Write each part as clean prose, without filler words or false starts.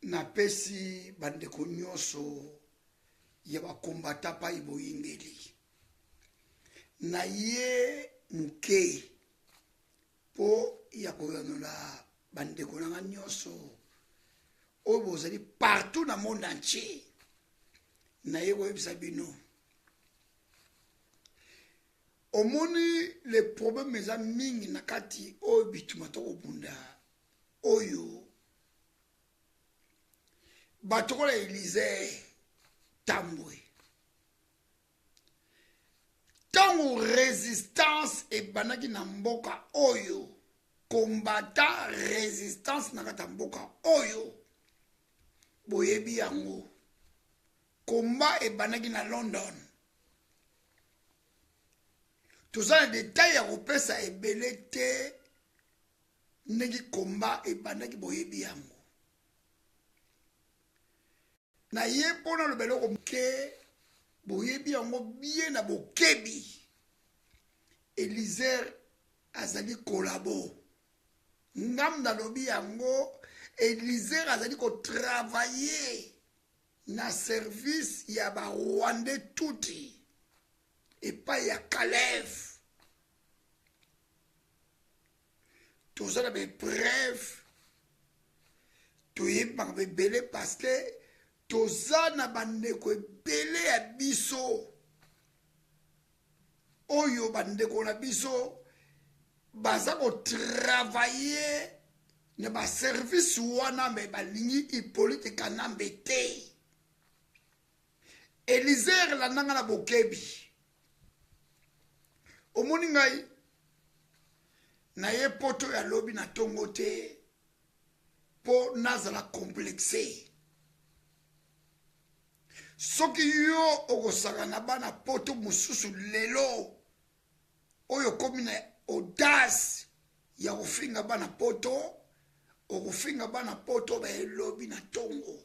na pesi bandeko nyonso ya bakombata pa iboyingeli na ye muke po ya koyanola bandeko na nyonso oyo bozali partout na monde entier na ye koyebisa bino omoni le problème eza mingi na kati oyo bituma tokobunda oyo bato kola Élysée Tambwe tango résistance ebanaki na mboka oyo combattant résistance na kata mboka oyo boyebi yango combat ebanaki na London toza na détail ya kopesa ebele te ndenge combat ebandaki boyebi yango na ye mpona lobelo komke boyebi yango bien na bokebi Élysée azali kolabo ngam na lobi yango Élysée azali kotravailler na service ya ba Rwandais tuti epai ya Kalev toza na bepreuve toyebi makambo ebele parce que toza na bandeko ebele ya biso oyo bandeko na biso baza kotravaille na baservice wana me balingi Hippolyte Kanambe te Élysée landanga na bokebi omoni ngai na ye poto ya lobi na tongo te po nazala complexe soki yo okosaka na bana poto mosusu lelo oyo komi na audace ya kofinga bana poto okofinga bana poto baelobi na tongo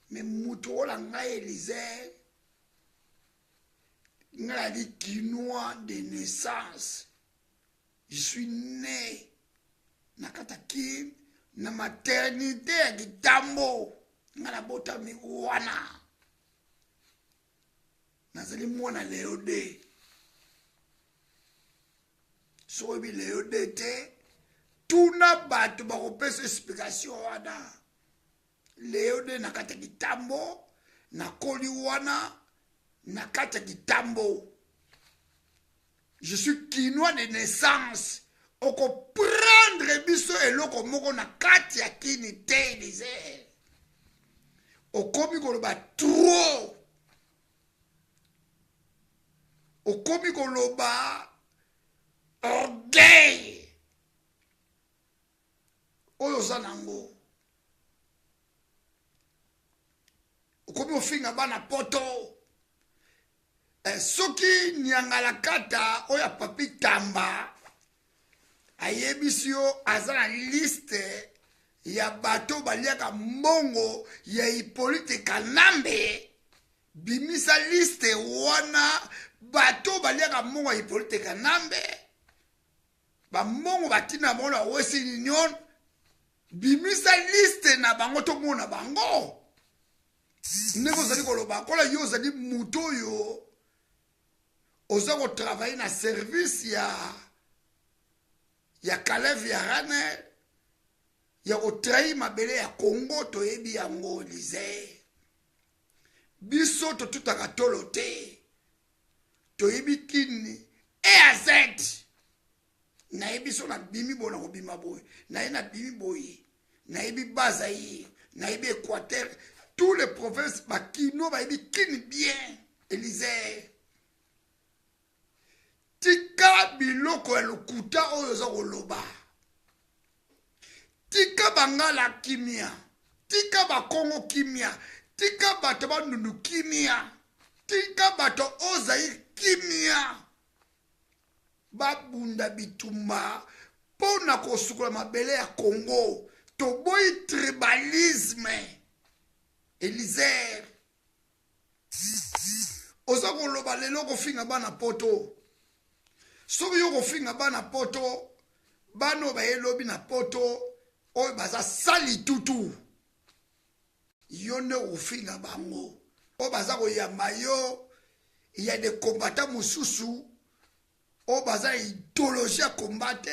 me mutu ola ngai Élysée ngai ali Kinois de naissance je suis né na kataki na maternité ya Kitambo ngala botami wana nazali mwana Léodé sobi Léodé te tuna bato bakopesa explication wana Léodé na kati ya Kitambo na koli wana na kati ya Kitambo je suis Kinois de naissance oko prendre biso eloko moko na kati ya kini te Élysée okomi koloba trop okomi koloba orgueil oyo oza nango okomi ofinga bana poto soki Nyangala Kata oya Papi Tamba ayebisi yo aza na liste ya bato baliaka mbongo ya Hippolyte Kanambe bimisa liste wana bato baliaka mbongo ya Hippolyte Kanambe bamongo batina bango na Western Union bimisa liste na bango to mona bango ndeko ozali koloba kola yo ozali mutu oyo oza kotravaille na service ya Kalev ya Ranel ya kotrahi mabele ya Congo toyebi yango Élysée biso totutaka tolo te toyebi kini EAZ nayebi so na bimi bona kobima boye naye na bimi boye nayebi Bazaïre nayebi Équateur tous les provinces bakino bayebi kini bien Élysée tika biloko ya lokuta oyo za koloba tika bangala kimia tika bakongo kimia tika bato bandundu kimia tika bato ozaïre kimia babunda bitumba pona kosukola mabele ya Congo toboyi tribalisme Élysée oza koloba lelo kofinga bana poto soki yo kofinga bana poto bano bayelobi na poto oyo baza sali tutu yo ne ofinga bango o baza koyamba yo. Il y a des combattants mususu o baza idéologie à combattre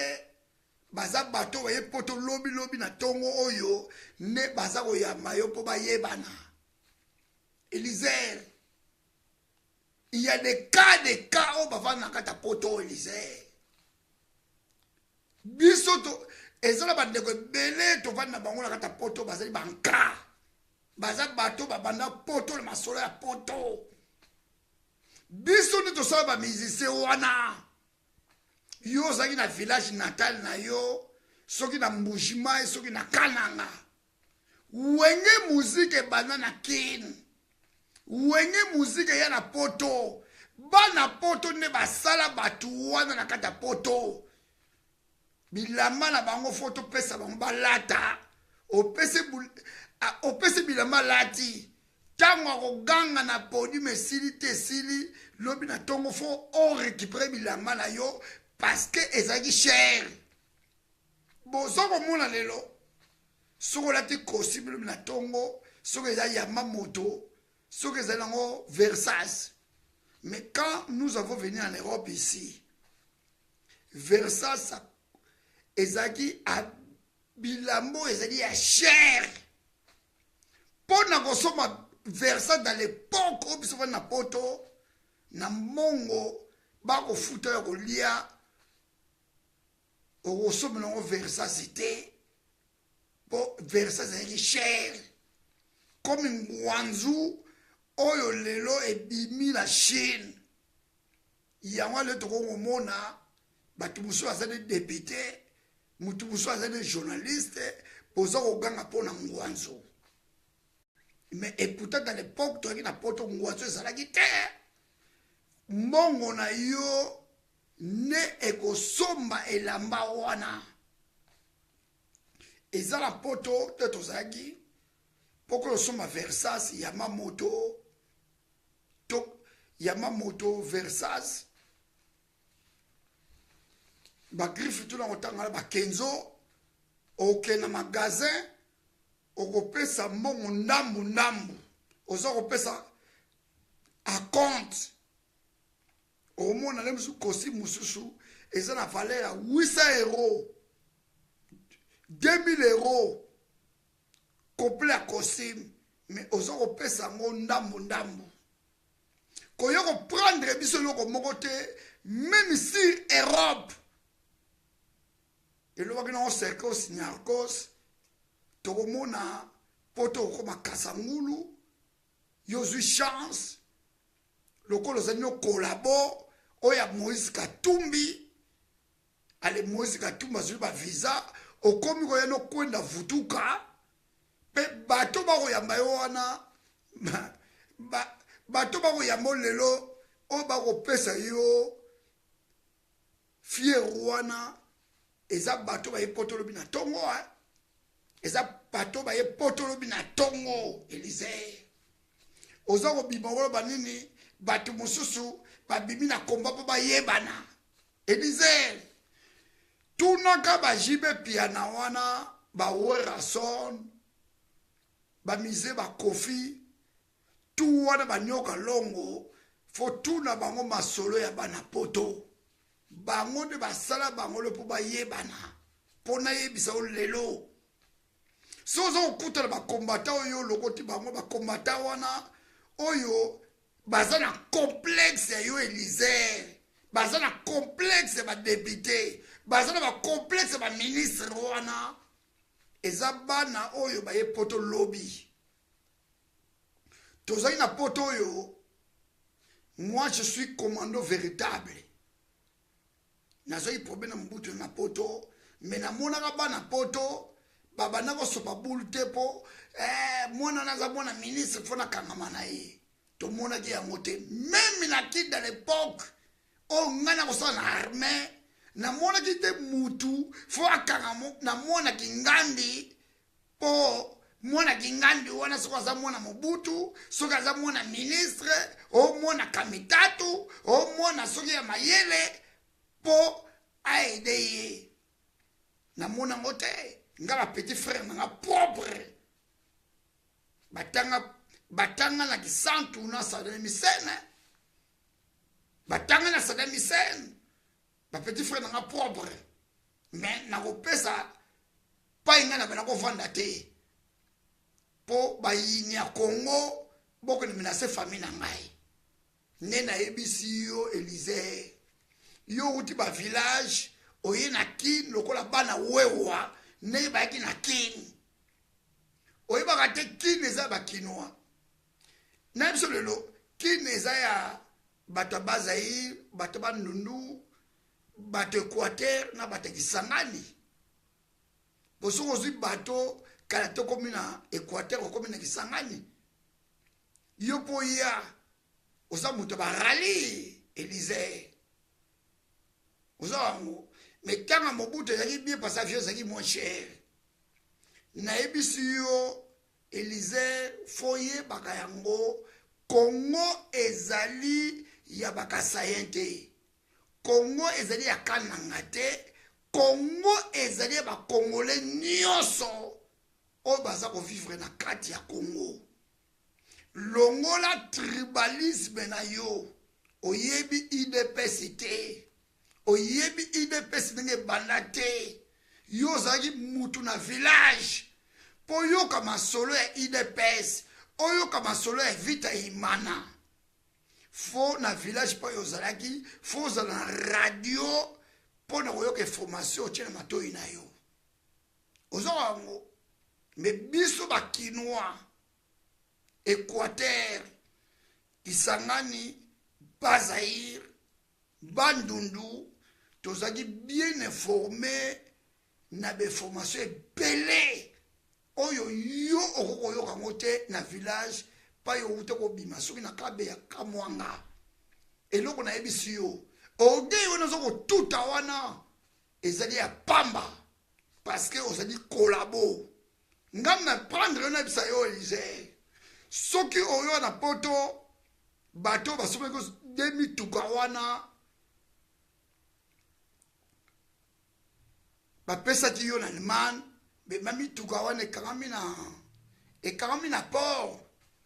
baza bato baye poto lobi lobi na tongo oyo ne baza koyamba yo po bayebana. Élisée, il y a des cas où bava na kata poto Élisée. Bisoto ezala bandeko belé to vana bango na kata poto bazali banka. Baza bato babanda poto le masolo ya poto. Biso ne to sala ba musicien wana. Yo zaki na village natal na yo, soki na Mbujima, soki na Kananga. Wenge musique banana kin. Wenge musique ya na poto. Bana poto ne basala batu wana na kata poto. Bilamba na bango foto pesa bango balata. Opese bilamba lati. Tango akoganga na podi mesili te sili. Lobi na tongo fo o récupérer bilamba na yo. Parce que ezaki cher. Bon, soko mona lelo. Soko lati kosible na tongo. Soko ezaki Yamamoto. Soko ezaki nango Versace. Mais quand nous avons venu en Europe ici, Versace ezaki a bilambo ezaki ya cher. Pona kosoma Versace dans l'époque où biso na poto na mongo bako futa ya kolia okosoma nango Versace te po Versace ezaki cher. Comme ngwanzu oyo lelo ebimi la Chine. Yango le toko komona batu musu azali député, mutu musu azali journaliste, poza koganga pona ngwanzu. Mais et pourtant dans l'époque tu as na poto ngwanzu ezalaki te. Mbongo na yo ne ekosomba elamba wana. Ezala poto te tozaki poko soma Versace Yamamoto Versace ba griffe tout na otanga ba Kenzo oke na magasin okopesa mbongo ndambu oza kopesa a compte omona le musu kosi mususu eza na valeur ya 800 euros 2000 euros complet à costume, mais aux autres pesa ngo ndambu. Koyo ko prendre biso loko mokote même si Europe. Et le wagina circos nyarkos to mona poto ko makasangulu yozu chance lokolo zanyo collabo oya Moïse Katumbi ale Moïse Katumbi azuli ba visa okomi ko yano kwenda vutuka. Bato bako ya mayo wana bato bako ya molelo o bako pesa yo fier wana eza bato ba epotolo bina tongo eza bato ba epotolo bina tongo Élisée oza ko bibongolo banini bato mususu ba bimi na komba po ba yebana Élisée tunaka ba jibe piana wana ba werason ba mise ba kofi tu wana banyoka longo fo tuna bango masolo ya bana poto bango de basala bango le po ba yebana pona yebisa lelo sozo okuta ba kombata oyo lokoti bango ba kombata wana oyo bazana complexe ya yo Élisée bazana complexe ba député bazana ba complexe ba ministre wana ezabana oyo baye poto lobby. Tozai na poto oyo, moi je suis commando véritable. Nazoi problème na mbutu na poto, mais na mona bana poto, baba na ko sopa bulte po, mona naza mona ministre fona kangamana ye. To mona ki ya mote, même na ki dans l'époque, o ngana ko sa na armée. Na mona ki te mutu fo akangamo na mona ki ngandi po mona ki ngandi wana soka za mona Mobutu soka za mona ministre o mona kamitatu o mona soki ya mayele po aide na mona ngote ngala petit frère nga propre batanga na kisantu na Saddam Hussein batanga na Saddam Hussein ba petit frère na propre mais na kopesa pa inga na bana ko vanda te po ba yinya Congo boko ni menacé famille na ngai ne na ebisi yo Élysée yo uti ba village oye na kin lokola bana wewa ne ba ki na kin oye ba kate kin eza ba kinoa na biso lelo kin eza ya bato bazaïr bato bandundu bato Équateur na bato Kisangani boso ozwi bato kala to komi na Équateur komi na Kisangani yo po ya oza moto barali Élysée oza wango mais tanga Mobutu ezalaki bien parce avion ezalaki moins cher nayebisi yo Élysée foye baka yango Congo ezali ya bakasayen te Congo ezali ya kananga te Congo ezali ya bakongole nyonso oyo baza kovivre na kati ya Congo longola tribalisme na yo oyebi IDPS te oyebi IDPS ndenge ebanda te yo ozalaki mutu na village po oyoka masolo ya IDPS oyoka masolo ya vita imana fo na village po ozalaki fo ozala na radio po na koyoka information otie na matoi na yo oza wango me biso bakinois Équateur Kisangani Bazaïr Bandundu tozaki bien informé na be formation ebele oyo yo okokoyoka ngo te na village pa yo ute kobima soki na kabe ya kamwanga eloko na yebisi yo ode yo nazo kotuta wana ezali ya pamba parce que ozali kolabo ngam na prendre yo na bisa yo Élysée soki oyo na poto bato basoki ko demituka wana bapesaki yo na Allemagne bemamituka wana ekangami na port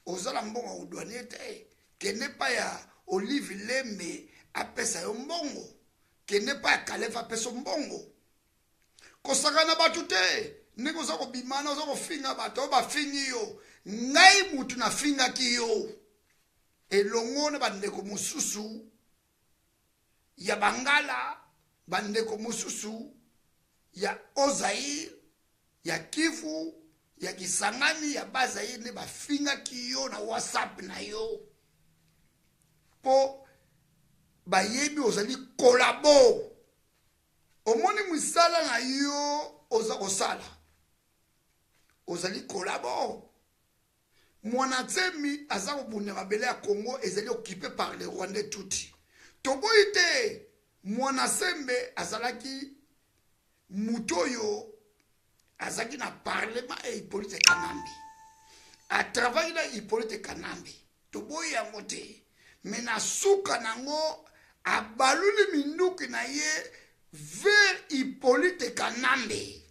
ozala mbongo odouanier te kende pa ya Olive Lembe apesa yo mbongo kende pa ya Kaleva apesa mbongo kosakana bato te ndenge oza kobimana oza kofinga bato bafingi yo ngai mutu nafingaki yo elongo na bandeko mosusu ya Bangala bandeko mosusu ya Ozaïr ya Kivu ya Kisangani ya Bazaïr ne bafingaki yo na WhatsApp na yo po bayebi ozali kolabo omoni misala na yo oza kosala ozali kolabo mwana tsemi aza kobunda mabele ya Congo ezali occupé par les Rwandais tuti toboyi te mwana sembe azalaki mutoyo azaki na parlement et Hippolyte Kanambi a travaillé na Hippolyte Kanambi toboyi yango te mais na suka nango abaluli minduki na ye vers Hippolyte Kanambi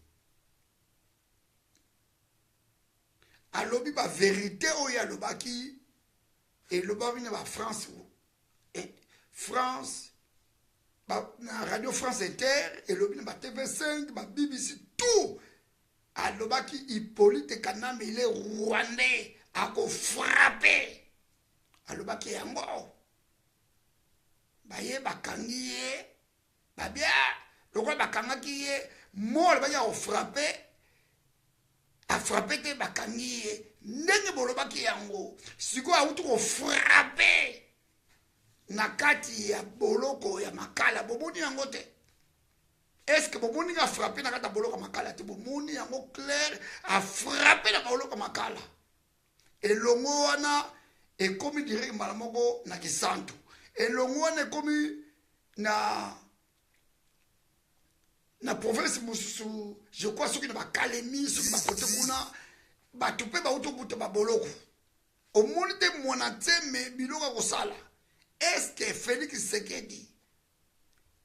alobi ba vérité oyo alobaki elobaki na ba France France na Radio France Inter elobi na ba TV5 ba BBC tout alobaki Hippolyte Kanambi il est rwandais ako frappé alobaki yango baye bakangi ye babia lokola bakangaki ye mo alobaki ako frappé a frappé te bakangi ye ndenge bolobaki yango sikoyo awuti kofrappe na kati ya boloko ya makala bomoni yango te est-ce que bomoni nga frappé na kati ya boloko ya makala te bomoni yango clair a frappé na boloko ya makala elongo wana ekomi direct mbala moko na kisantu elongo wana ekomi na province mosusu je crois soki na bakalemi soki bakote kuna bato mpe bauti buta baboloko omoni te mwana nzembe biloko ya kosala estce Félix Tshisekedi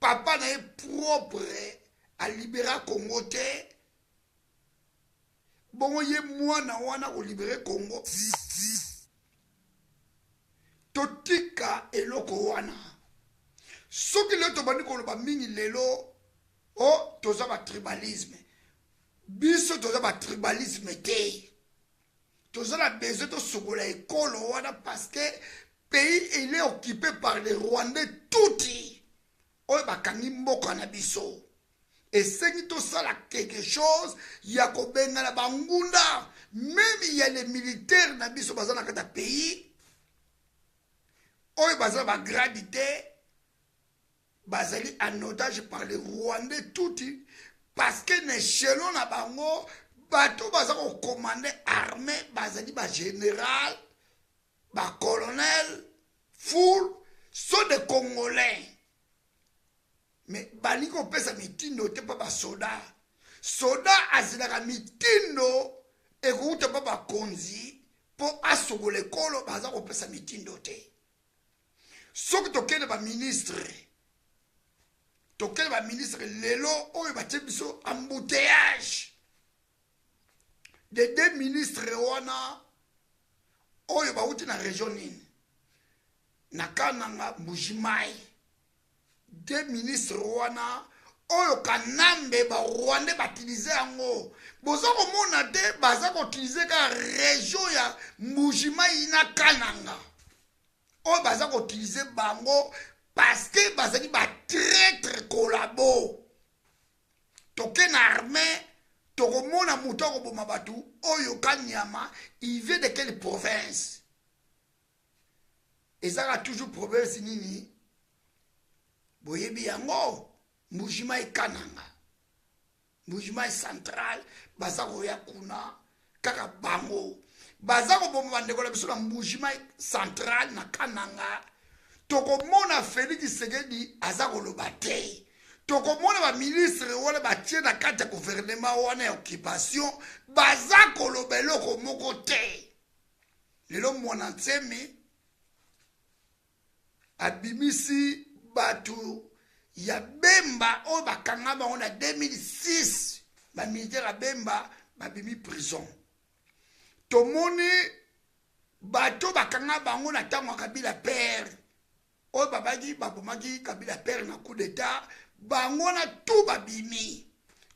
papa na ye propre alibéra Congo te bongo ye mwana wana ko libérer Congo totika eloko wana soki le tobandi koloba mingi lelo o toza ba tribalisme biso toza ba tribalisme te toza na besoin to sokola ekolo wana parce que pays il est occupé par les Rwandais touti oyo bakangi mboka na biso esengi tosala quelque chose ya kobengana bangunda même il y a les militaires na biso baza na kata pays oyo baza bagradi te bazali en otage par les Rwandais touti parce que n'échelon na bango bato baza kocommande armée bazali bagénéral bacolonel foule sont des Congolais mais bali kopesa mitindo te pa basoda soda azilaka mitindo ekouta pa bakonzi po asogola ekolo baza kopesa mitindo te soki tokende baministre lelo oyo batie biso embouteillage de deux ministres wana oyo bauti na région nini na Kananga Mbujimai deux ministres wana oyo kanambe ba Rwanda batilize yango boza komona te baza kotilize ka région ya Mbujimai na Kananga oyo baza kotilize bango parce que bazali ba traître collabo toke na armée tokomona mutu akoboma batu oyo kanyama il vient de quelle province ezaka toujours province nini boyebi yango Mbujimai Kananga Mbujimai central baza koya kuna kaka bango baza koboma bandeko na biso na Mbujimai central na Kananga tokomona Félix Tshisekedi aza koloba te tokomona ba ministre wana batie na kati ya gouvernement wana ya occupation baza koloba eloko moko te lelo mwana ntsemi abimisi batu ya Bemba oyo bakanga bango na 2006 bamilitaire ya Bemba babimi prison tomoni bato bakanga bango na ntango ya Kabila père oyo babomaki Kabila père na coup d'état bango na tout babimi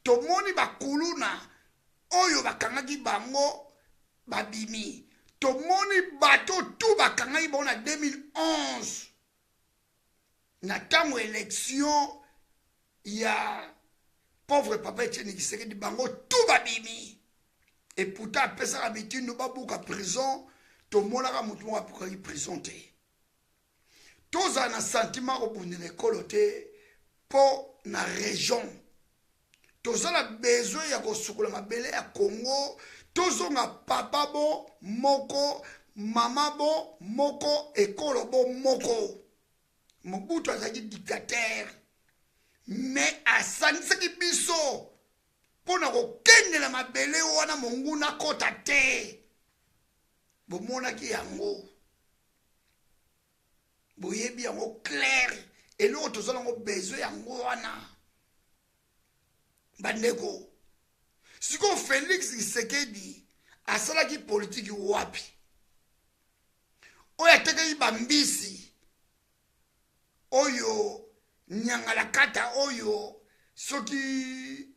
tomoni bakuluna oyo bakangaki bango babimi tomoni bato tout bakangaki bango na 2011 na tango élection ya pauvre papa Etienne Tshisekedi bango tout babimi et pourtant apesaka mitindo babuka prison tomonaka mutu moko apukaki prison te toza na sentiment kobundela ekolo te po na région toza na besoin ya kosukola mabele ya Congo tozonga papa bo moko mama bo moko ekolo bo moko Mobutu azaki dictateur mais asanisaki biso pona kokengela mabele wana monguna kota te bomonaki yango boyebi yango clair eloko tozala yango besoin yango wana bandeko siko Félix Tshisekedi asalaki politiki wapi oyo atekaki bambisi oyo nyangala kata oyo soki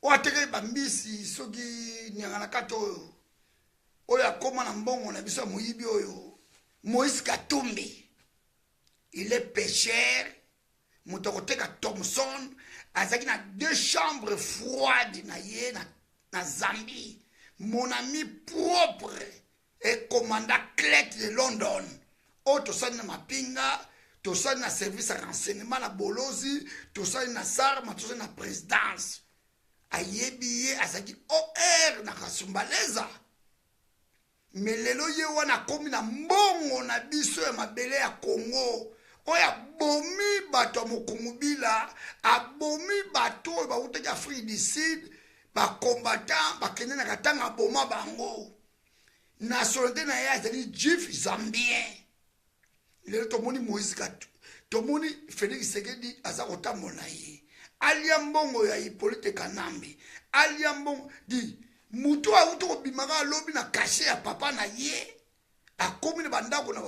oateke bambisi soki nyangala kata oyo akoma na mbongo na biso moyibi oyo Moïse Katumbi il est pêcheur moto akoteka Thomson azaki na 2 chambres froides na ye na Zambie mon ami propre et commandant clé de London o tosali na mapinga tosali na service ya renseignement na bolozi tosali na sarma tosali na présidence ayebi ye azaki OR na kasumbaleza mais lelo ye wana akomi na mbongo na biso ya mabele ya Congo oyo abomi bato ya mokungubila abomi bato oyo bautaki Afrique du Sud bacombattant bakende na katanga aboma bango nationalité na ye azali juif zambien lelo tomoni Moïse Katumbi tomoni Félix Tshisekedi aza kotambola na ye alia mbongo ya Hippolyte Kanambe alia mbongo di mutu auto kobimaka alobi na kashe ya papa na ye akomi na bandako na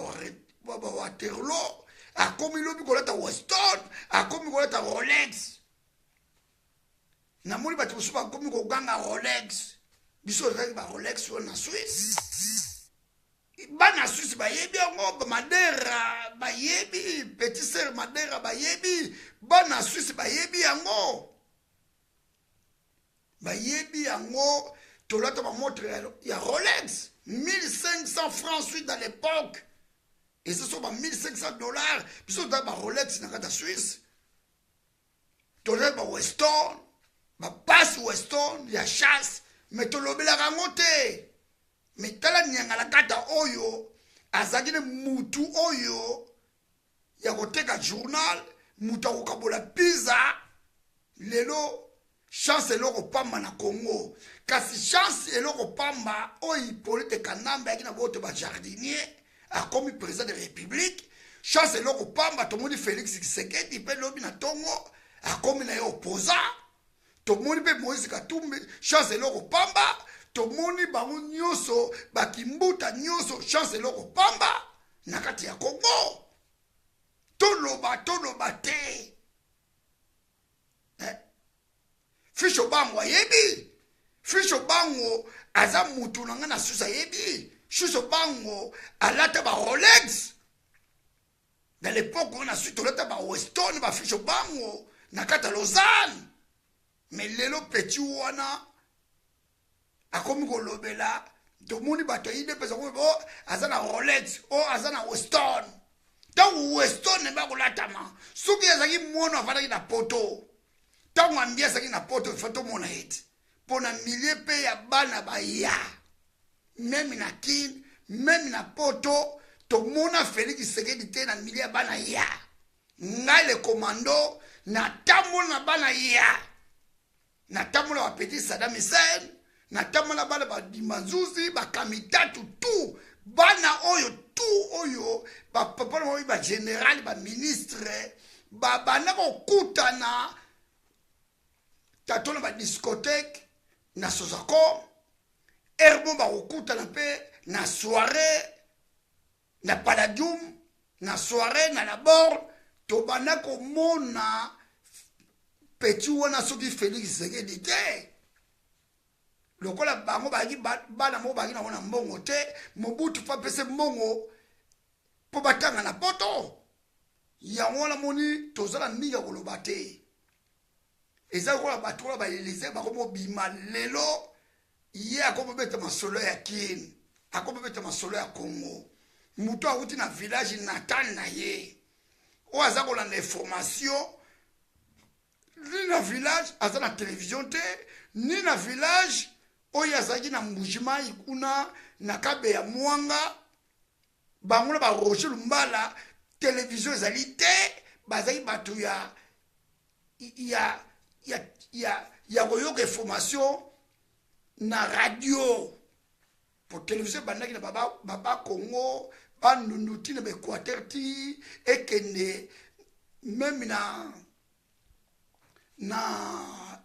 Waterloo akomi lobi kolata Weston akomi kolata Rolex na moni bato mosusu bakomi koganga Rolex biso ezalaki ba Rolex oyo na Suisse bana Suisse bayebi yango Madera bayebi petit sœur Madera bayebi bana Suisse bayebi yango tolata bamontre ya Rolex 1500 francs suite à l'époque et ce sont 1500 dollars biso da ba Rolex na kata Suisse tolata ba Weston ba passe Weston ya chasse mais tolobela rango te mais tala nyanga la kata oyo azakine mutu oyo ya koteka journal mutu akokabola pizza lelo chance eloko pamba na Congo kasi chance eloko pamba oyo Hippolyte Kanambe akina boto ba jardinier akomi président de la République chance eloko pamba tomoni Félix Tshisekedi pe lobi na tongo akomi na yo opposant tomoni pe Moïse Katumbi chance eloko pamba tomoni bango nyonso bakimbuta nyonso chance eloko pamba na kati ya Congo toloba te Fisho bango yebi Fisho bango aza mutu nanga na Suisse yebi Fisho bango alata ba Rolex dans l'époque on a su tolata ba Weston ba Fisho bango na kata Lausanne mais lelo petit wana akomi kolobela tomoni bato ide pesa ko aza na Rolex o aza na Weston donc Weston ba kolatama soki azaki mono afadaki na poto tango ambia saki na poto foto mona hit pona millier pe ya bana ba ya même na kin même na poto to mona Félix Tshisekedi te na millier bana ya ngai le commando na tamona bana ya na tamona wa petit Saddam Hussein na tamona bana ba Dimanzuzi ba Kamitatu tout bana oyo tout oyo ba papa na ba général ba ministre ba bana ko kutana tatona ba discothèque na Sozako erbo ba okutana pe na soirée na Palladium na soirée na la bord to bana ko mona petit wana soki Félix Tshisekedi te lokola bango baki bana mo baki na wana mbongo te Mobutu fa pese mbongo po batanga na poto yango wana moni tozala minga koloba te eza kola batola ba Élysée bakomo bima lelo ye akomo beta masolo ya kin akomo beta masolo ya Congo mutu akuti na village natal na ye o aza kolanda information ni na village aza na télévision te ni na village oyo azalaki na Mbujimai kuna na kabe ya Mwanga bango ba Roger Lumbala télévision ezali te bazali bato ya koyoka information na radio pour télévision bandaki na baba Congo bandunduti na Équateur ti ekende même na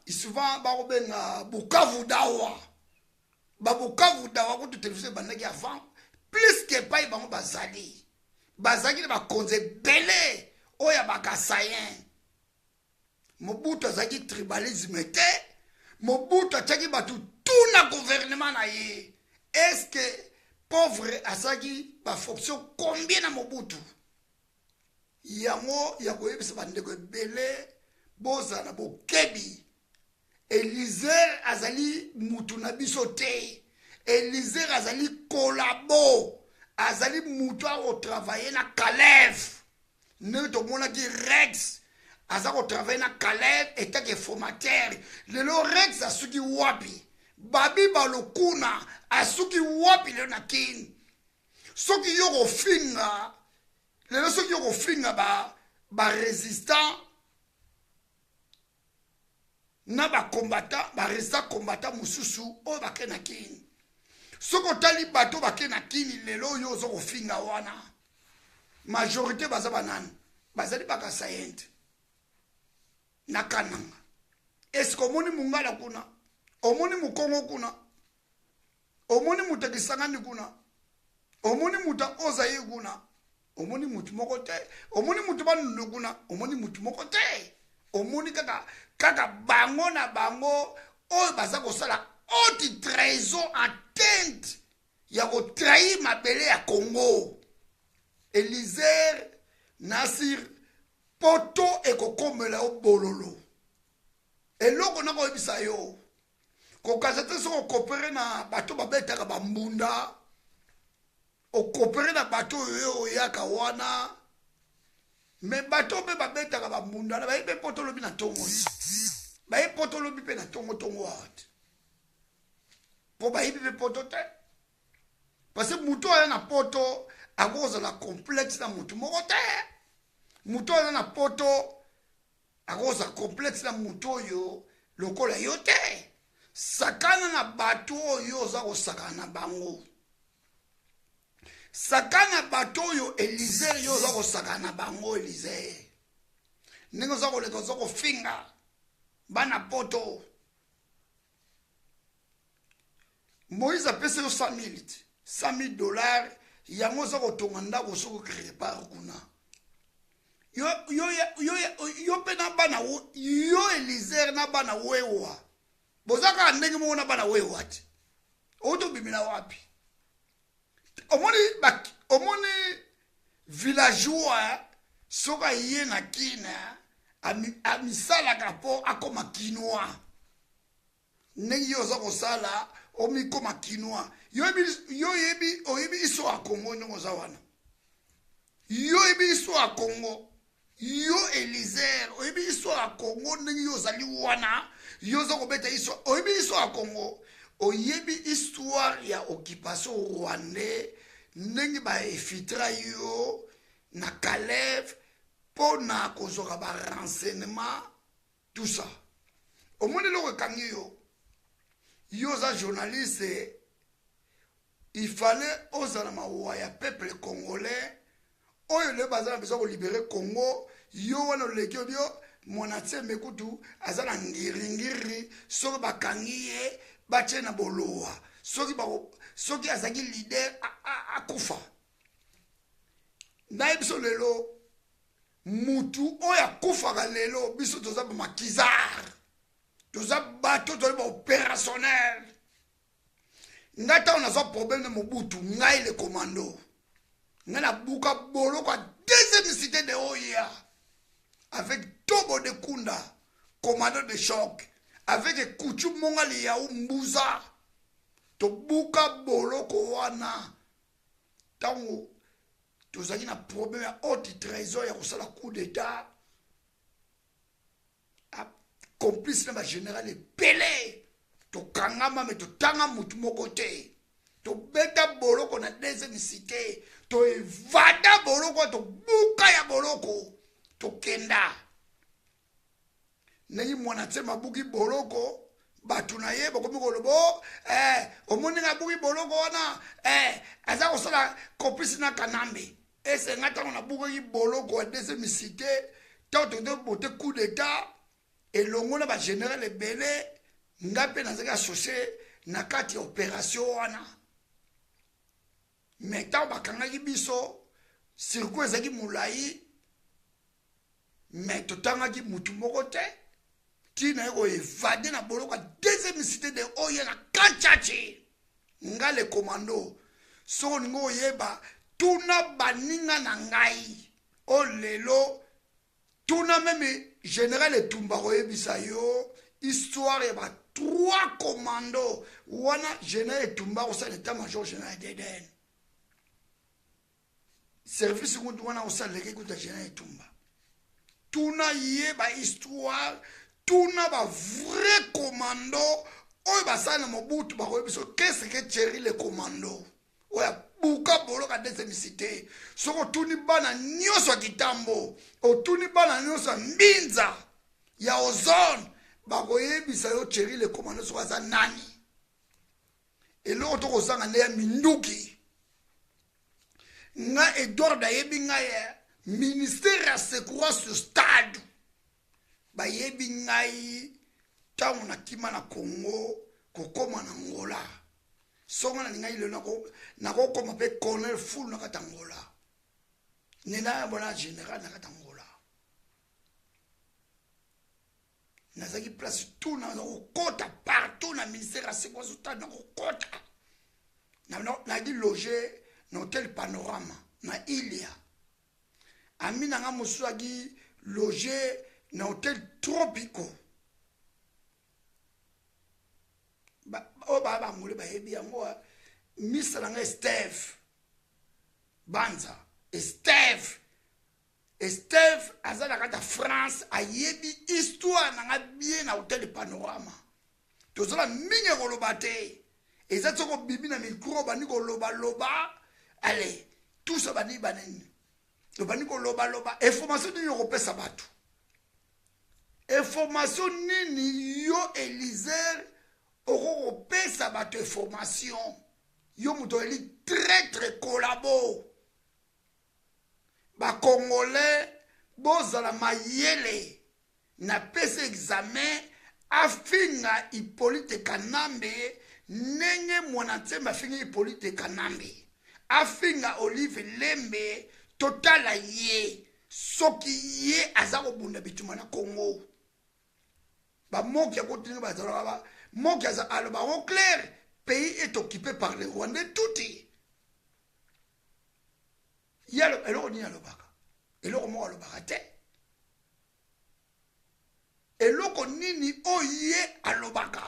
souvent bakobenga Bukavu dawa Bukavu dawa ko télévision bandaki avant plus que pas bango bazali na bakonze belé oya bakasayen Mobutu azaki tribalisme te Mobutu ataki batu tout na gouvernement na ye est-ce que pauvre azaki ba fonction combien na Mobutu yango ya koyebisa bandeko belé boza na bokebi Élysée azali mutu na biso te Élysée azali kolabo azali mutu a travailler na Calef ne to mona ki Rex azako travailler na Calais etat que formateur lelo Rex asuki wapi babi balokuna asuki wapi lelo na kin soki yoko finga lelo soki yoko finga ba résistant na ba combattant ba résistant combattant mususu o ba kena kin soko tali bato ba kena kin lelo yo zoko finga wana majorité baza banani bazali baka science na Kananga est-ce que omoni mungala kuna omoni mukongo kuna omoni mutakisangani kuna omoni muta ozaye kuna omoni mutu moko te omoni mutu banundu kuna omoni mutu moko te omoni kaka bango na bango oyo baza kosala haute trahison atteinte ya kotrahir mabele ya Congo. Élisée Nasir poto ekokomela o bololo eloko na koyebisa yo kokaza te soko kopere na bato babetaka bambunda okopere na bato oyo oyaka wana me bato mpe babetaka bambunda na bayebi poto lobi na tongo bayebi poto lobi mpe na tongo wate po bayebi mpe poto te parce que mutu aya na poto akozala complexe na mutu moko te mutu aya na poto akozala complexe na mutu oyo lokola yo te sakana na bato oyo oza kosakana na bango sakana bato oyo Élisée yo oza kosakana na bango Élisée ndenge oza koleka oza kofinga bana poto Moïse apesi yo 100 000 dollars yango oza kotonga ndako soko quelque part kuna yo mpe na bana yo Élisée na bana wewa bozaka ndenge moko na bana wewa te otobimela wapi omoni villageois soka ye na kina amisalaka po akoma kinois ndenge yo oza kosala omikoma kinois oyebi iso ya Congo ndenge oza wana yo oyebi iso ya Congo yo Élisée oyebi iso ya Congo ndenge yo ozali wana yo oza kobeta iso oyebi iso ya Congo oyebi histoire ya occupation rwandais ndenge baefitra yo na Calais mpo na kozwaka barenseignement tout ça omoni eloko ekangi yo oza journaliste il fallait ozala mawa ya peuple congolais oyo le baza na besoin kolibere Congo yo wana oleki obio Monatie Mekutu aza na ngiringiri soki bakangi ye batie na bolowa soki azaki leader akufa naye biso lelo mutu oyo akufaka lelo biso toza bamakizar toza bato tozali baopérationnel ngai ntango nazwa problème na Mobutu ngai le commando ngai nabuka boloko ya deuxième cité de oya avec Tobo de Kunda commandant de choc avec Kuchu Mongali ya Mbuza tobuka boloko wana ntango tozali na problème ya haute trahison ya kosala coup d'état complice na bagénéral ebele tokangama me totanga mutu moko te tobeta boloko na deuxième cité toevada boloko tobuka ya boloko tokenda ndenge mwana te mabuki boloko bato na ye bakomi kolobo omoni nga buki boloko wana aza kosala complice na Kanambe ese nga ntango nabukaki boloko ya deuxième cité ntango totobote coup d'état elongo na bagénéral ebele nga mpe nazaki associé na kati ya opération wana me ntango bakangaki biso circuit ezalaki molai me totangaki mutu moko te ntina ye koevade na boloko ya deuxième cité de oyo na Kanchachi nga le commando soko olingi oyeba tuna baninga na ngai o lelo tuna meme général Etumba koyebisa yo histoire ya ba 3 commando wana général Etumba kosala état major général d'Eden service kuntu wana kosaleleki kuta général Etumba tuna ye ba histoire tuna ba vrai commando oyo basala na Mobutu bakoyebisa qu'est-ce que Thierry le commando oya buka boloka deuxième cité soko tuni bana nyonso ya kitambo otuni bana nyonso ya mbinza ya ozone bakoyebisa yo Thierry le commando soko aza nani eloko tokozanga nde ya minduki nga Edouard ayebi ngai ministère ya secours sur stade bayebi ngai ntango nakima na Congo kokoma na Angola songa na lingai le nakokoma pe colonel full na kata Angola nena bona général na kata Angola nazaki place tout na kokota partout na ministère ya sécurité tout na kokota na di loger na hôtel Panorama na Ilia amina nga mosu agi loger na hôtel Tropico ba mule ba yebi yango misala nga Steve Banza Steve azala kata France ayebi histoire na nga bien na hôtel Panorama tozala mingi koloba te eza tsoko bibi na micro bani koloba allez tout ça bani baneni bani koloba information nini kopesa bato information nini yo Elizer okopesa bato information yo muto eli très collabo ba congolais bozala mayele na pesa examen afinga Hippolyte Kanambe nenge mwanatsemba afinga Hippolyte Kanambe afinga Olive Lembe totala ye soki ye aza kobunda bituma na Congo ba moki ya kotinga bazala ba moki aza aloba au clair pays est occupé par les Rwandais touti yalo eloko ni alobaka eloko mo alobaka te eloko nini oye alobaka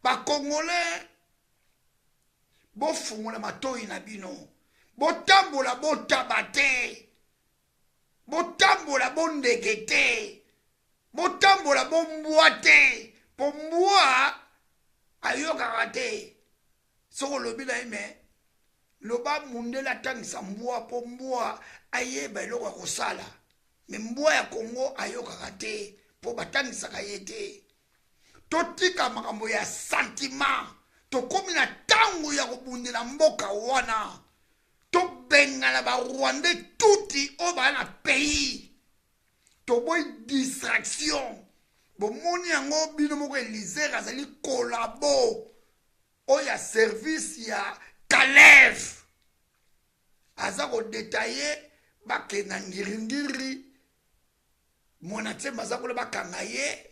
ba congolais bo fungola matoi na bino botambola botabate botambola bondekete botambola bombwate pombwa ayokaka te soko lobi na ime loba mundela tangisa mbwa po mbwa ayeba eloko ya kosala me mbwa ya Congo ayokaka te po batangisaka ye te totika makambo ya sentiment tokomi na ntango ya kobundela mboka wana tobengana barwandais tuti oyo baya na pays toboyi distraction bomoni yango bino moko Elizer azali kolabo oyo ya service ya Kalev aza kodetaye bakenda ngiringiri mwanatsemba aza kola bakanga ye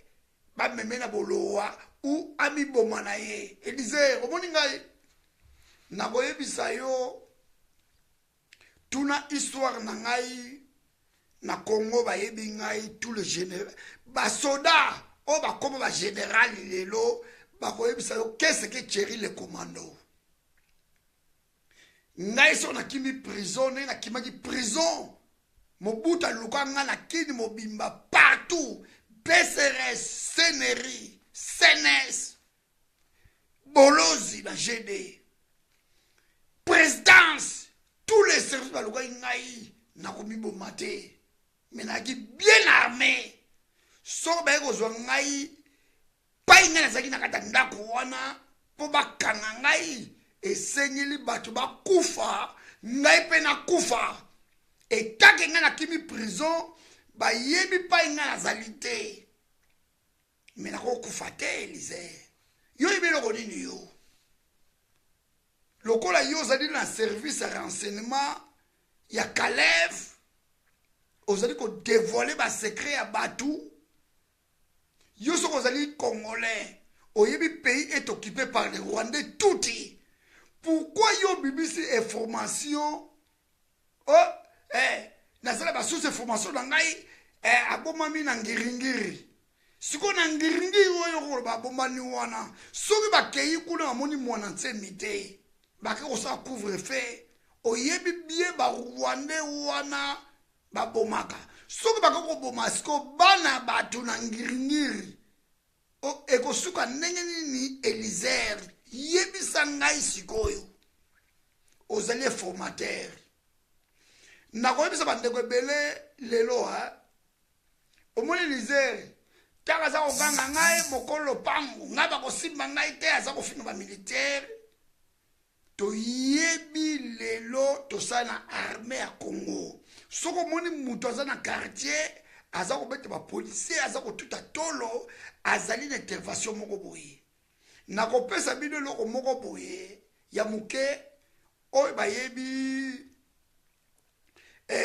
bameme na bolowa u amiboma na ye Elizer omoni ngai nakoyebisa yo tuna histoire na ngai na Congo bayebi ngai tout le général basoda o bakoma ba général lelo bakoyebisa yo qu'est-ce que Thierry le commando ngai so nakimi prison ne nakimaki prison mobuta lukanga na kini mobimba partout PCRS Seneri CNS Bolozi na GD présidence tous les services baluka ngai nakomiboma te mais naki bien armé so baye kozwa ngai pai ngai nazalaki na kata ndako wana po bakanga ngai esengeli bato bakufa ngai mpe nakufa etake ngai nakimi prison bayebi pai ngai nazali te me nakokufa te Elizer yo yebi eloko nini yo lokola yo ozali na service ya renseignement ya Kalev ozali kodévoile basekret ya bato yo soko ozali congolais oyebi pays est occupé par les Rwandais touti pourquoi yo bibisi information oh nazala basource information na ngai abomami na ngiringiri siko na ngiringiri oyo koloba abombani wana soki bakei kuna bamoni mwana ntsemi te bake kosala couvre-feu oyebi bien barwandais wana babomaka soki bake koboma siko bana bato na ngiringiri ekosuka ndenge nini Elizer yebisa ngai sikoyo ozali formateur nakoyebisa bandeko ebele lelo omoni Elizer taka aza koganga ngai mokolo pango ngai bakosimba ngai te aza kofinga bamilitaire toyebi lelo tosala na armée ya Congo soko omoni moto aza na quartier aza kobeta ba policier aza kotuta tolo azali na intervention moko boye na kopesa bino loko moko boye ya muke oyo bayebi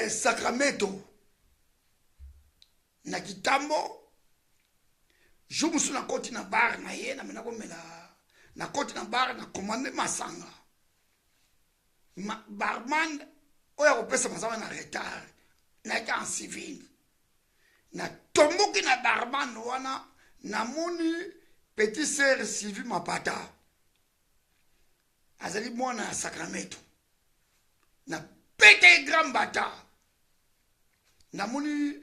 Sacramento na kitambo jumusu na koti na bar na ye na mena komela na koti na bar na commande masanga barman oyo kopesa masanga na retard na ka en civil na tomboki na barman wana na moni petit sœur Sylvie Mapata azali mwana ya Sacramento na pete grand bata na moni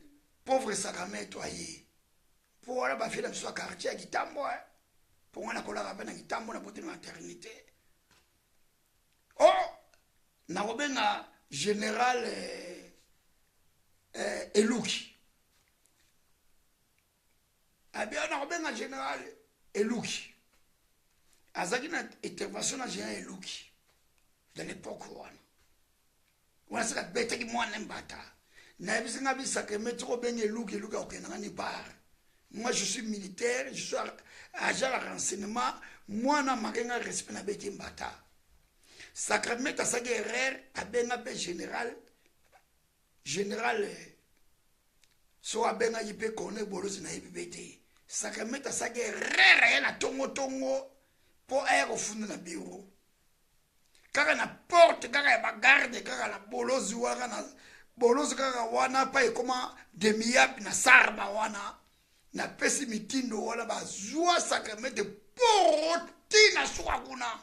pauvre Sacramento aye pour wala ba fela biso quartier ya Kitambo pour wana kola ba na Kitambo na bote na maternité oh na robenga général Eluki abia na robenga général Eluki azaki na intervention na général Eluki de l'époque wana c'est la bête qui moi n'aime pas na bisinga bisaka metro benye Eluki okena ni par moi je suis militaire je suis agent de renseignement moi na makenga respect na bête mbata Sacramento sa guerre abenga be général so abenga yipe kone bolozi na yibete Sacramento sa guerre na tongo po air ofunda na bureau kaka na porte kaka ya bagarde kaka la bolozi kaka wana pa ekoma demi-yap na sarma wana na pesi mitindo wana bazwa Sacramento porti na suka kuna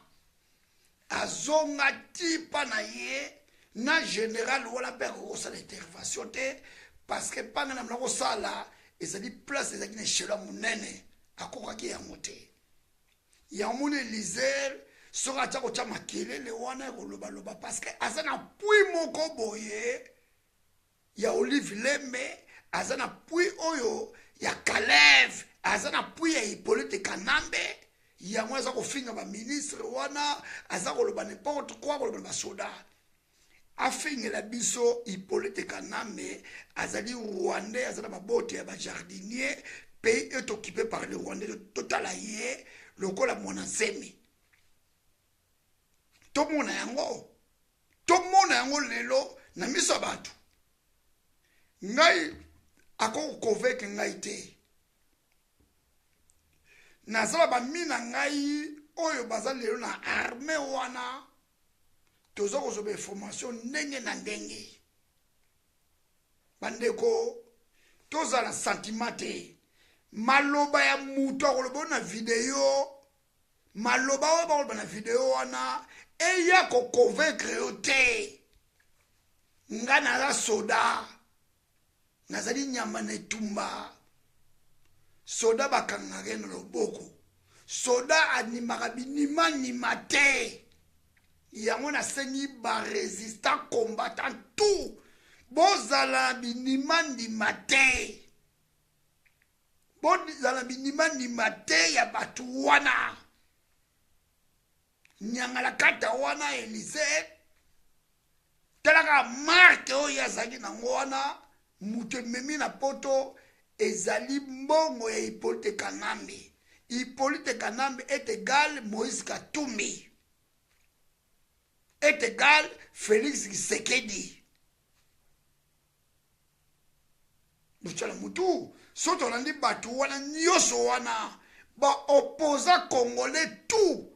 azonga tipa na ye na général wala pe kosala intervention te parce que panga na mna kosala ezali place ezali na shela munene akokaki yango te ya mone liser soka tsa ko tsa makelele wana koloba parce que azana pui moko boye ya Olive Lembe azana pui oyo ya Kalev azana pui ya Hippolyte Kanambe ya mwaza kofinga ba ministre wana aza koloba n'importe quoi koloba ba soda afinga la biso Hippolyte Kanambe azali Rwandais azana mabote ya ba jardinier pays est occupé par les Rwandais total aye lokola mwana semi to mona yango lelo na miso batu ngai ako convaincre ngai te nazala ba mina ngai oyo bazali lelo na armée wana tozo kozoba information ndenge na ndenge bandeko tozala sentiment te maloba ya mutu akoloba na video maloba oyo bakoloba na video wana eya koconvaincre yo te nga naza soda nazali nyama na etumba soda bakangaka na loboko soda animaka binima te yango nasengi baresistant combattant tout bozala binima te bozala binima te ya batu wana nyangala kata wana Elise talaka marke oyo azali nango wana mutu ememi na poto ezali mbongo ya Hippolyte Kanambe. Hippolyte Kanambe est égal Moïse Katumbi est égal Félix Tshisekedi. Buchala mutu soto landi batu wana nyoso wana ba opposa congolais tout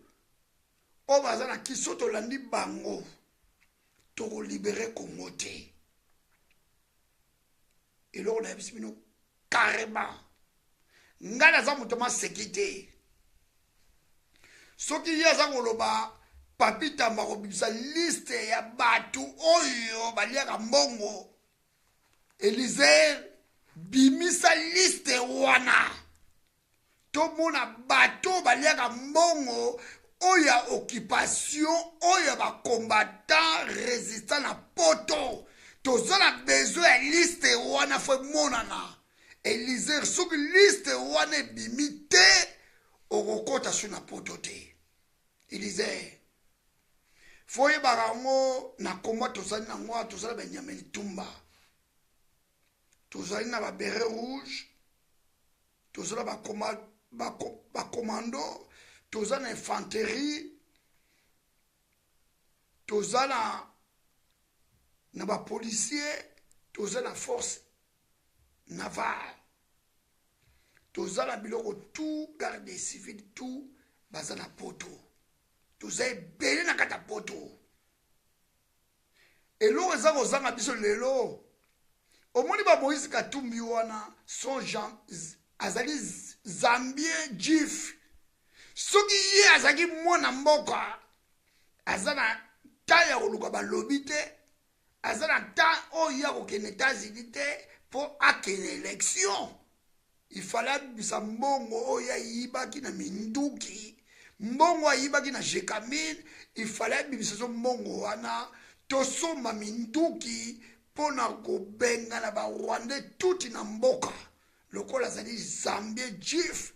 o bazana ki soto landi bango to libérer Congo te. Et là on a vu carrément ngana za mutu ma sekite soki ya za koloba papita makobisa liste ya batu oyo baliaka mbongo Elise bimisa liste wana to mona bato baliaka mbongo oya occupation oya ba combattant résistant na poto tozala besoin ya liste wana fo monana Elise soki liste wana bimite okokota su na poto te Elise foye barango na komba tozali nango tozala benyama litumba tozali na ba beret rouge, tozala ba commando, tozala na infanterie, tozala na ba policier, tozala na force navale, tozala biloko tout garde civil tout baza na poto, tozala ebele na kata poto. Eloko eza kozanga biso lelo omoni ba Moïse Katumbi wana son Jean azali zambien jif soki ye azaki mwana mboka aza na ta ya koluka balobi te, aza na ta oyo ya kokende États-Unis te mpo akende élection. Il fallait abimisa mbongo oyo ayibaki na minduki, mbongo ayibaki na jekamine, il fallait abimisa so mbongo wana tosomba minduki pona kobenga na barwandais tuti na mboka lokola azali zambien jif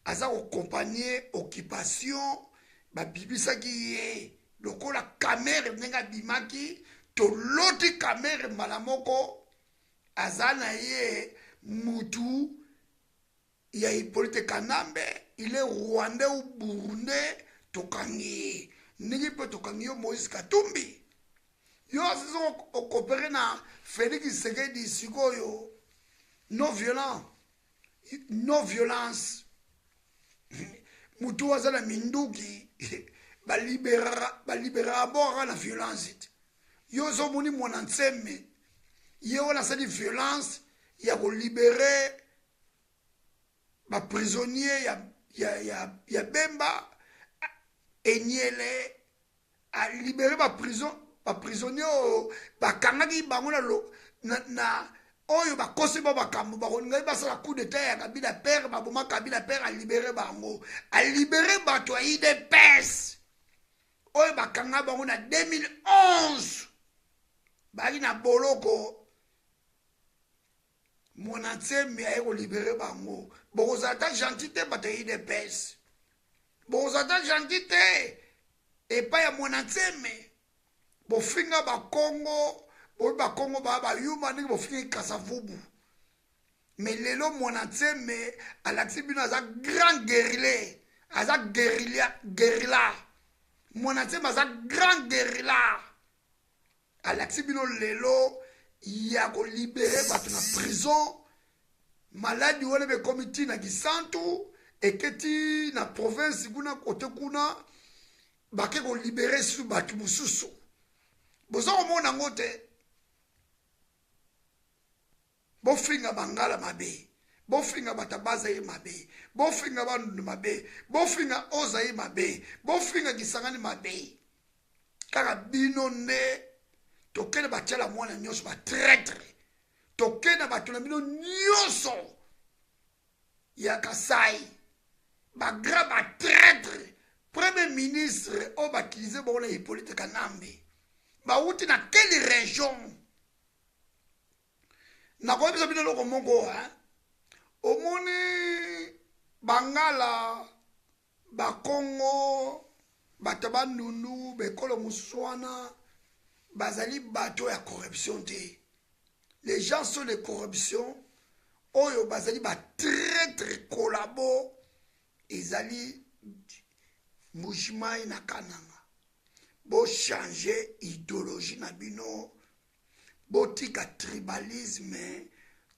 aza kokompanie occupation babibisaki ye lokola kamere ndenge abimaki toloti kamere mbala moko aza na ye mutu ya Hippolyte Kanambe, il est rwandais ou burundais tokangi ndenge mpe tokangi yo Moïse Katumbi yo asizo okopere na Félix Tshisekedi sikoyo non violence mutu aza na minduki balibera abora na violence ite yo ozomoni mwana ntseme ye wana asali violence ya kolibere baprisonnier ya Bemba Enyele a libéré baprisonnier oyo bakangaki bango na oyo bakosi ba bakambo bakolingai basala coup d'état ya Kabila père baboma Kabila père alibéré bango, alibéré bato ya UDPS oyo bakanga bango na 2011 baki na boloko mwana ntsemi aye kolibere bango. Bokozala ta gentil te bato ya UDPS, bokozala ta gentil te epai ya mwana ntsemi, bofinga bakongo boyi bakongo baa bayuma ndenge bofinga ikasavubu. Me lelo mwana ntsemi alakisi bino aza grand guerrier, aza guerrilla. Mwana ntsemi aza grand guerrilla, alakisi bino lelo ya kolibere bato na prison. Maladi wana bekomi ti na Kisantu eketi na province kuna kote kuna bake kolibere su bato mosusu. Boza komona ngo te, bofinga bangala mabe, bofinga batabaza ye mabe, bofinga bandu mabe, bofinga oza ye mabe, bofinga Kisangani mabe. Kaka bino ne tokene batiala mwana nyonso ba traître, tokene batuna bino nyonso ya Kasai bagra ba traître. Premier ministre o bakilize bongo na Hippolyte Kanambe bauti na quelle région nakoyebisa bino eloko moko omoni bangala bakongo bato bandundu bekolo mosusu wana bazali bato ya corruption te. Les gens sont de corruption oyo bazali ba traître kolabo ezali Mujimai na Kananga. Bo changer idéologie na bino, bo tika tribalisme,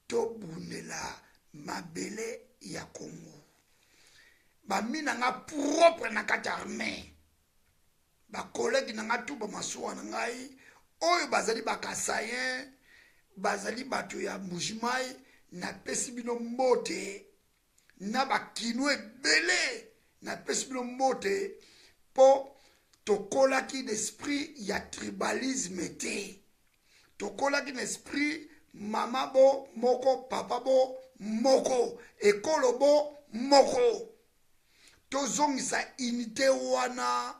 to bunela mabele ya Congo. Ba mina nga propre na kata armée. Ba collègue na nga tout ba masuwa na ngai, oyo bazali ba kasayen, bazali bato ya Mujimai na pesi bino mbote, na ba kinwe bele. Na pesi bino mbote po tokolaki d'esprit ya tribalisme te, tokolaki n'esprit mama bo moko papa bo moko ekolo bo moko, tozongisa unité wana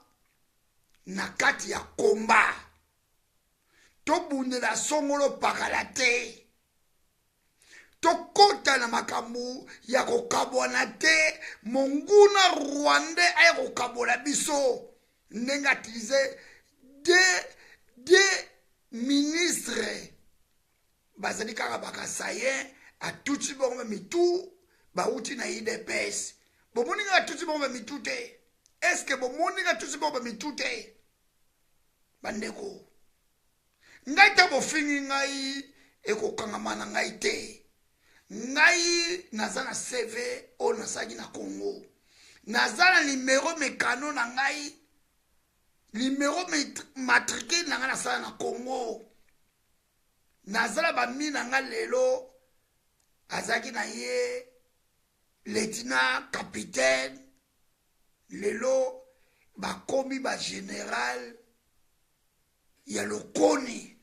na kati ya komba, tobundela songolo pakala te, tokota na makambo ya kokabwana te. Monguna rwandais aye kokabola biso ndenge atilize de ministre bazali kaka bakasaye atuti bongo mitu bauti na IDPS bomoni nga atuti bongo mitu te eske bomoni nga atuti bongo mitu te bandeko ngai ta bofingi ngai ekokangamana ngai te ngai naza na CV o nasaki na Congo naza na numéro mekano na ngai numéro matricule na ngai nasala na Congo nazala bami na ngai lelo azaki na ye lieutenant capitaine lelo bakomi ba général ya lokoni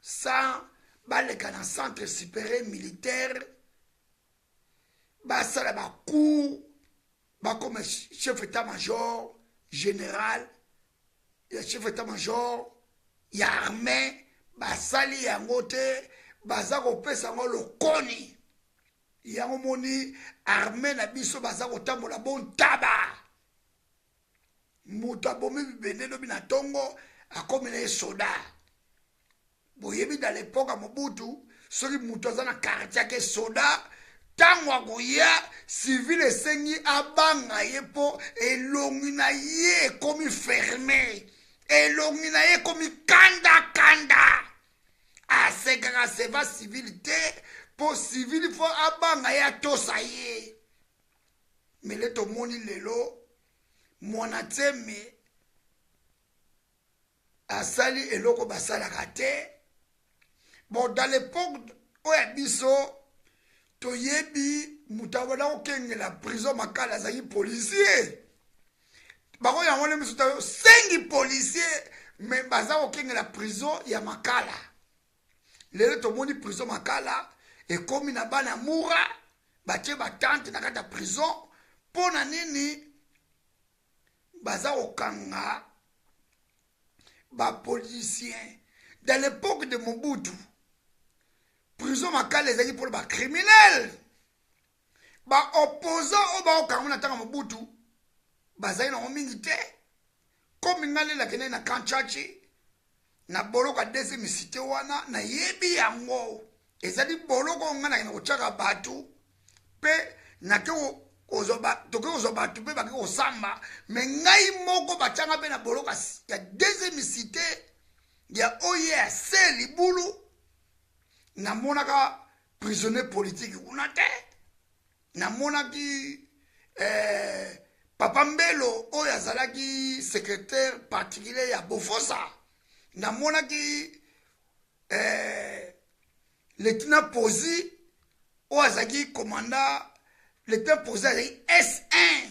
sans baleka na centre supérieur militaire basala bacour bakome chef état-major général ya chef état-major ya armée basali yango te baza kopesa yango lokoni yango moni armée na biso baza kotambola bontaba moto abomi bibende lobi na tongo akomi na ye soda boyebi dans l'époque ya Mobutu soki moto aza na quartier ake soda ntango akoya civil esengi abanga ye mpo elongi na ye ekomi ferme elongi na ye ekomi kanda asekaka seva civil te mpo civil fo abanga ye atosa ye mele tomoni lelo mwana teme asali eloko basalaka te. Bon, dans l'époque où il biso, toyebi mutabona okenge la prison makala zaki policier. Bako ya wale misuta sengi policier mais baza okenge la prison ya makala. Lelo tomoni prison makala e komi na bana mura batie batante na kata prison pona nini baza okanga ba policier. Dans l'époque de Mobutu prison makala ezali pour ba criminel ba opposant o ba okanga na Mobutu bazali na mingi te comme ngale la kene na kanchachi na boloka deuxième cité wana na yebi yango ezali boloko ngana na kochaka batu pe na ke ozoba toke ozoba tu pe ba ke osamba me ngai moko bachanga pe na boloka ya deuxième cité ya oye se libulu na monaka prisonnier politique kuna te na monaki Papa Mbelo oyo azalaki secrétaire particulier ya Bofosa na monaki lieutenant Pozi oyo azalaki commandant lieutenant Pozi azalaki S1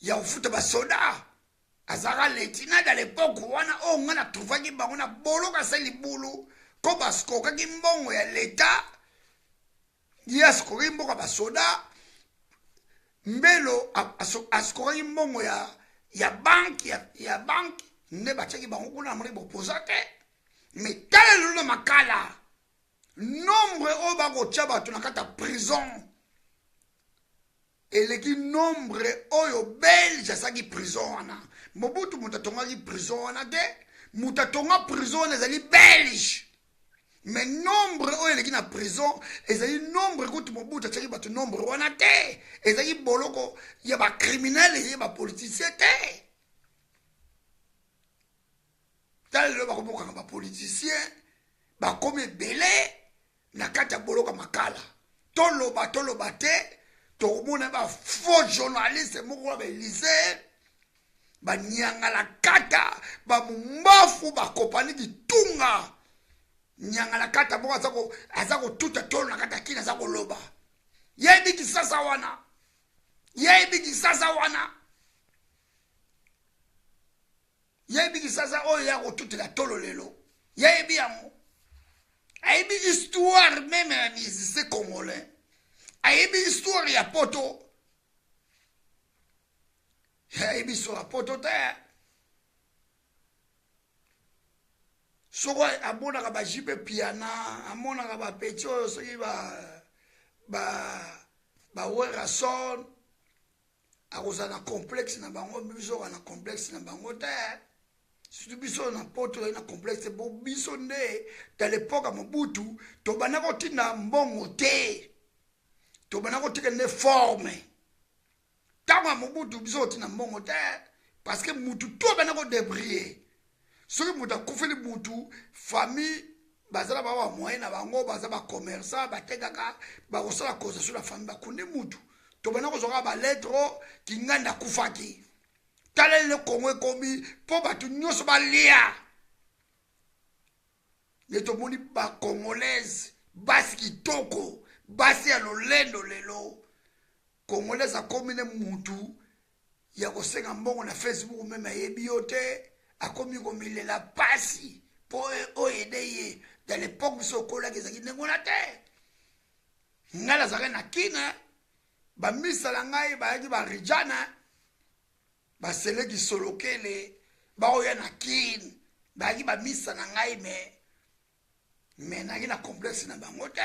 ya ufuta basoda azaka lieutenant à l'époque wana oyo nga na trouvaki bango na boloka se libulu ko basikokaki mbongo ya leta ye asikokaki mbongo ya basoda Mbelo asikokaki mbongo ya banki ya banki nde batiaki bango kuna mori bopoza te mais tala lelo makala nombre oyo bakotia bato na kati ya prison eleki nombre oyo belge asaki prison wana Mobutu moto atongaki prison wana te moto atonga prison wana ezali belge mais nombre oyo eleki na prison ezali nombre kutu Mobutu atiaki bato nombre wana te ezali boloko ya bacriminel ezali bapoliticien te tala lelo bakobokanga bapoliticien bakomi ebele na kati ya boloko makala toloba te tokomona bafaux journaliste moko wa baélysée banyangala kata bamumbafu bakopani kitunga nyangala kata moko aza kotuta tolo na kata kina aza koloba yebi kisasa oyo ya kotutela tolo lelo yebi yango ayebi histoire même ya musicien congolais ayebi histoire ya poto ayebi histoire ya poto te soko amonaka bajipe piana amonaka bapeti oyo soki bawera son akozala na complexe na bango biso na complexe na bango te surtout biso na poto na complexe bo biso nde dans l'époque à Mobutu to banako tina mbongo te to banako tika ne forme tama Mobutu biso tina mbongo te parce que mutu to banako débrier soki mutu akufeli mutu famille bazala ba moyen na bango bazala ba commerçant batekaka ba kosala cause sur la famille bakunde mutu to banako zoka ba lettre kinganda kufaki tala le Congo komi po batu nyoso balia neto moni ba congolaise basi kitoko basi ya lolendo lelo congolaise akomi ne mutu ya kosenga mbongo na Facebook meme ayebi yote akomi komilela pasi po oyedeye dans l'époque biso kola kezaki ndengona te ngala zaka na kina ba misala ngai bayaki ba rijana baseleki solokele baoya na kin bayaki bamisa na ngai me naki na complexe na bango te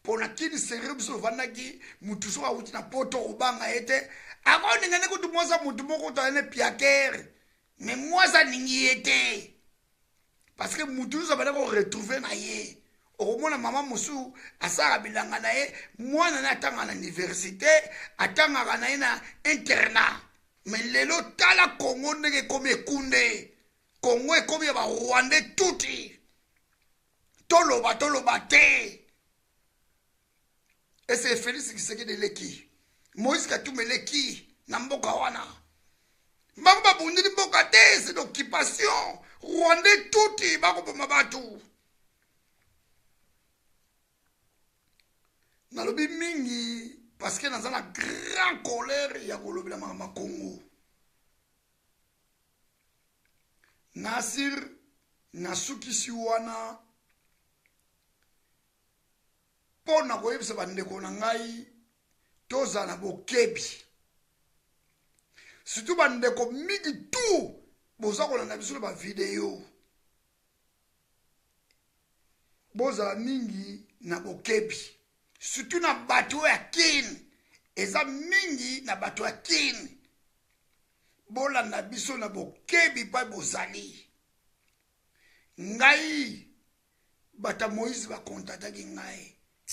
mpo na kini seri biso ovandaki mutu soki awuti na poto kobanga ye te akoningane kutu mwasa mutu moko to ayene piakere me mwasa aningi ye te parce que mutu nyonso abanda koretrouve na ye okomona mama mosusu asalaka bilanga na ye mwana na atangaka na université atangaka na ye na internat mais lelo tala Congo ndenge komi ekunde Congo ekomi ya barwandais tuti toloba te ese Félix Tshisekedi eleki Moïse Katumbi eleki na mboka wana bango babundili mboka te c'est d'occupation rwandais tuti bakoboma batu nalobi mingi parce que dans la grande colère il y a kolobela mama Congo Nasir nasukisi wana pona koyebisa bandeko na ngai toza na bokebi surtout bandeko mingi tu boza kolanda biso na bavideo bozala mingi na bokebi surtout na bato ya kini eza mingi na bato ya kini bolanda biso na bokebi pa bozali ngai bata Moïse bakontataki ngai